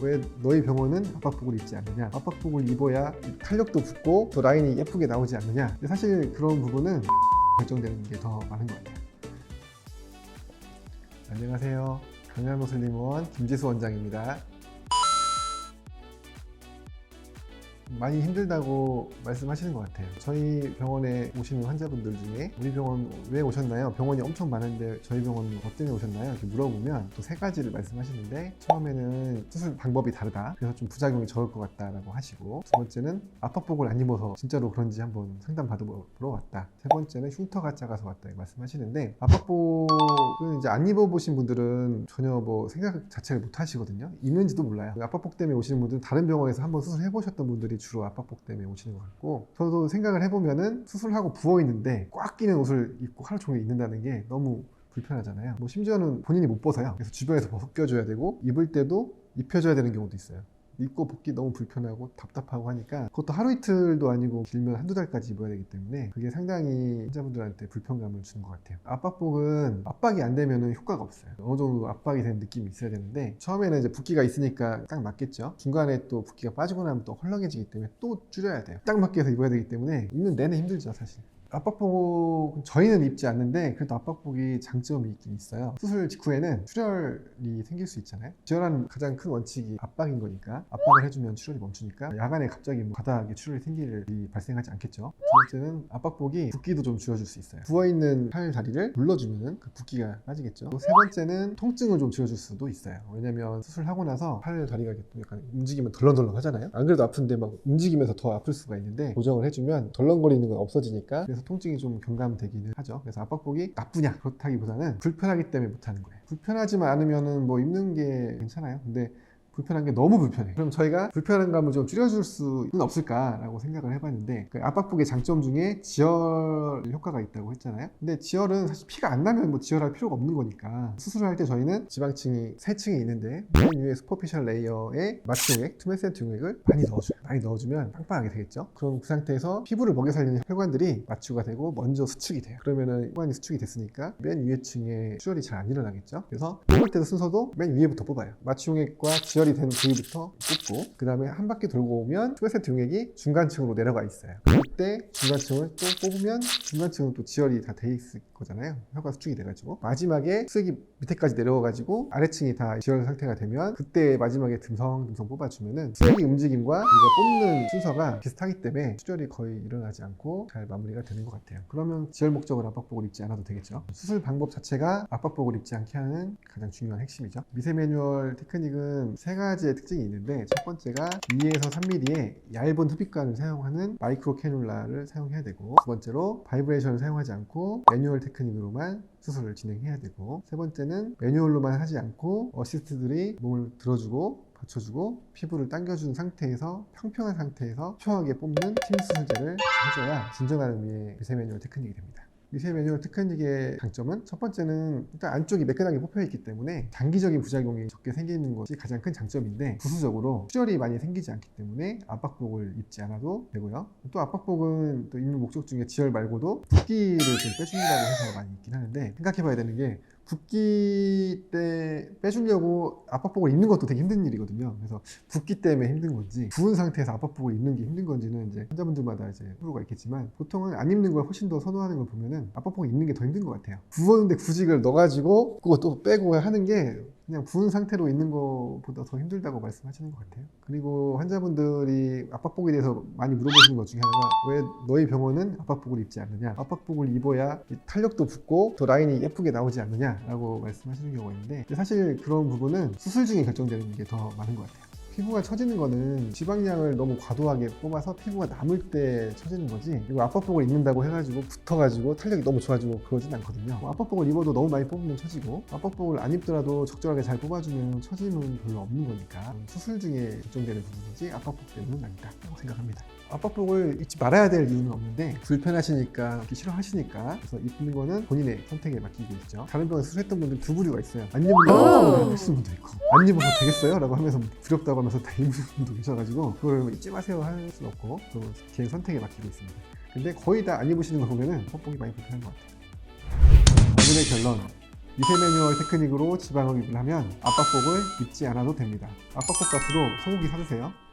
왜 너희 병원은 압박복을 입지 않느냐, 압박복을 입어야 탄력도 붙고 더 라인이 예쁘게 나오지 않느냐. 근데 사실 그런 부분은 결정되는 게 더 많은 것 같아요. 안녕하세요, 강남노슬림원 김지수 원장입니다. 많이 힘들다고 말씀하시는 것 같아요. 저희 병원에 오시는 환자분들 중에 우리 병원 왜 오셨나요? 병원이 엄청 많은데 저희 병원 뭐 때문에 오셨나요? 이렇게 물어보면 또 세 가지를 말씀하시는데, 처음에는 수술 방법이 다르다, 그래서 좀 부작용이 적을 것 같다라고 하시고, 두 번째는 압박복을 안 입어서 진짜로 그런지 한번 상담 받으러 왔다, 세 번째는 흉터가 작아서 왔다 말씀하시는데, 압박복은 이제 안 입어보신 분들은 전혀 뭐 생각 자체를 못 하시거든요. 있는지도 몰라요. 압박복 때문에 오시는 분들은 다른 병원에서 한번 수술해보셨던 분들이 주로 압박복 때문에 오시는 것 같고, 저도 생각을 해보면은 수술하고 부어있는데 꽉 끼는 옷을 입고 하루 종일 있는다는 게 너무 불편하잖아요. 뭐 심지어는 본인이 못 벗어요. 그래서 주변에서 벗겨줘야 되고, 입을 때도 입혀줘야 되는 경우도 있어요. 입고 벗기 너무 불편하고 답답하고 하니까, 그것도 하루 이틀도 아니고 길면 한두 달까지 입어야 되기 때문에 그게 상당히 환자분들한테 불편감을 주는 것 같아요. 압박복은 압박이 안 되면 효과가 없어요. 어느 정도 압박이 되는 느낌이 있어야 되는데, 처음에는 이제 붓기가 있으니까 딱 맞겠죠. 중간에 또 붓기가 빠지고 나면 또 헐렁해지기 때문에 또 줄여야 돼요. 딱 맞게 해서 입어야 되기 때문에 입는 내내 힘들죠, 사실. 압박복 저희는 입지 않는데, 그래도 압박복이 장점이 있긴 있어요. 수술 직후에는 출혈이 생길 수 있잖아요. 지혈하는 가장 큰 원칙이 압박인 거니까, 압박을 해주면 출혈이 멈추니까 야간에 갑자기 뭐 바닥에 출혈이 생길 일이 발생하지 않겠죠. 두 번째는 압박복이 붓기도 좀 줄여줄 수 있어요. 부어있는 팔 다리를 눌러주면 그 붓기가 빠지겠죠. 또 세 번째는 통증을 좀 줄여줄 수도 있어요. 왜냐면 수술하고 나서 팔 다리가 약간 움직이면 덜렁덜렁 하잖아요. 안 그래도 아픈데 막 움직이면서 더 아플 수가 있는데, 고정을 해주면 덜렁거리는 건 없어지니까, 그래서 통증이 좀 경감되기는 하죠. 그래서 압박복이 나쁘냐, 그렇다기보다는 불편하기 때문에 못하는 거예요. 불편하지만 않으면은 뭐 입는 게 괜찮아요. 근데 불편한 게 너무 불편해. 그럼 저희가 불편한 감을 좀 줄여줄 수는 없을까라고 생각을 해봤는데, 그 압박복의 장점 중에 지혈 효과가 있다고 했잖아요. 근데 지혈은 사실 피가 안 나면 뭐 지혈할 필요가 없는 거니까, 수술을 할 때 저희는 지방층이 3층이 있는데, 맨 위에 슈퍼피셜 레이어에 마취용액, 투메센트 용액을 많이 넣어줘요. 많이 넣어주면 빵빵하게 되겠죠. 그럼 그 상태에서 피부를 먹여 살리는 혈관들이 마취가 되고 먼저 수축이 돼요. 그러면은 혈관이 수축이 됐으니까 맨 위에 층에 출혈이 잘 안 일어나겠죠. 그래서 뽑을 때도 순서도 맨 위에부터 뽑아요. 마취용액과 지혈이 된 부위부터 뽑고, 그 다음에 한 바퀴 돌고 오면 투메센트 용액이 중간층으로 내려가 있어요. 그때 중간층을 또 뽑으면 중간층은 또 지혈이 다 돼 있을 거잖아요. 혈관 수축이 돼가지고 마지막에 수액이 밑에까지 내려와가지고 아래층이 다 지혈 상태가 되면, 그때 마지막에 듬성듬성 뽑아주면은 수액의 움직임과 우리가 뽑는 순서가 비슷하기 때문에 출혈이 거의 일어나지 않고 잘 마무리가 되는 것 같아요. 그러면 지혈 목적으로 압박복을 입지 않아도 되겠죠. 수술 방법 자체가 압박복을 입지 않게 하는 가장 중요한 핵심이죠. 미세 매뉴얼 테크닉은 세 가지의 특징이 있는데, 첫 번째가 2에서 3mm의 얇은 흡입관을 사용하는 마이크로 캐뉼라를 사용해야 되고, 두 번째로 바이브레이션을 사용하지 않고 매뉴얼 테크닉으로만 수술을 진행해야 되고, 세 번째는 매뉴얼로만 하지 않고 어시스트들이 몸을 들어주고 받쳐주고 피부를 당겨주는 상태에서, 평평한 상태에서 평평하게 뽑는 팀 수술제를 해줘야 진정한 의미의 미세 매뉴얼 테크닉이 됩니다. 미세 매뉴얼 테크닉의 장점은, 첫 번째는 일단 안쪽이 매끈하게 뽑혀있기 때문에 단기적인 부작용이 적게 생기는 것이 가장 큰 장점인데, 부수적으로 출혈이 많이 생기지 않기 때문에 압박복을 입지 않아도 되고요. 또 압박복은 또 입는 목적 중에 지혈 말고도 붓기를 좀 빼준다고 해서 많이 있긴 하는데, 생각해봐야 되는 게, 붓기 때 빼주려고 압박복을 입는 것도 되게 힘든 일이거든요. 그래서 붓기 때문에 힘든 건지, 부은 상태에서 압박복을 입는 게 힘든 건지는 이제 환자분들마다 이제 호불호가 있겠지만, 보통은 안 입는 걸 훨씬 더 선호하는 걸 보면은 압박복을 입는 게 더 힘든 것 같아요. 부었는데 굳이 그걸 넣어가지고 그거 또 빼고 하는 게 그냥 부은 상태로 있는 것보다 더 힘들다고 말씀하시는 것 같아요. 그리고 환자분들이 압박복에 대해서 많이 물어보시는 것 중에 하나가, 왜 너희 병원은 압박복을 입지 않느냐, 압박복을 입어야 탄력도 붙고 더 라인이 예쁘게 나오지 않느냐 라고 말씀하시는 경우가 있는데, 사실 그런 부분은 수술 중에 결정되는 게 더 많은 것 같아요. 피부가 처지는 거는 지방량을 너무 과도하게 뽑아서 피부가 남을 때 처지는 거지, 그리고 압박복을 입는다고 해가지고 붙어가지고 탄력이 너무 좋아지고 그러진 않거든요. 압박복을 입어도 너무 많이 뽑으면 처지고, 압박복을 안 입더라도 적절하게 잘 뽑아주면 처짐은 별로 없는 거니까, 수술 중에 결정되는 부분이지 압박복 때문은 아니다 라고 생각합니다. 압박복을 입지 말아야 될 이유는 없는데, 불편하시니까, 입기 싫어하시니까, 그래서 입는 거는 본인의 선택에 맡기고 있죠. 다른 병원에 수술했던 분들 두 부류가 있어요. 안 입으려고 하시는 분도 있고, 안 입어서 되겠어요? 라고 하면서 두렵다고 하면서 다 입는 분도 계셔가지고, 그걸 입지 마세요 할 수는 없고, 그건 개인 선택에 맡기고 있습니다. 근데 거의 다 안 입으시는 거 보면은 압박복이 많이 불편한 것 같아요. 오늘의 결론, 미세 매뉴얼 테크닉으로 지방흡입을 하면 압박복을 입지 않아도 됩니다. 압박복 값으로 소고기 사주세요.